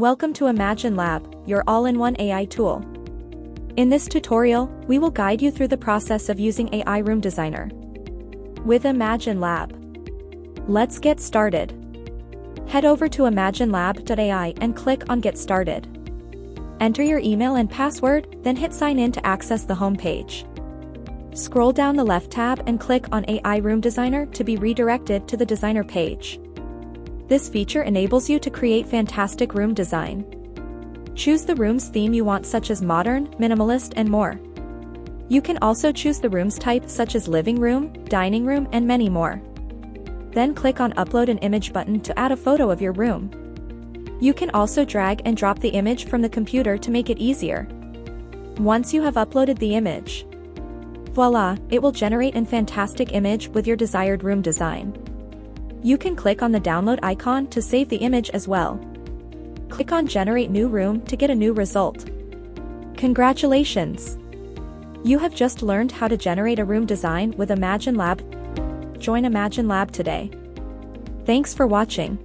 Welcome to Imagine Lab, your all-in-one AI tool. In this tutorial, we will guide you through the process of using AI Room Designer with Imagine Lab. Let's get started. Head over to imaginelab.ai and click on Get Started. Enter your email and password, then hit Sign In to access the home page. Scroll down the left tab and click on AI Room Designer to be redirected to the Designer page. This feature enables you to create fantastic room design. Choose the room's theme you want, such as modern, minimalist, and more. You can also choose the room's type, such as living room, dining room, and many more. Then click on Upload an Image button to add a photo of your room. You can also drag and drop the image from the computer to make it easier. Once you have uploaded the image, voila, it will generate a fantastic image with your desired room design. You can click on the download icon to save the image as well. Click on Generate New Room to get a new result. Congratulations! You have just learned how to generate a room design with Imagine Lab. Join Imagine Lab today. Thanks for watching.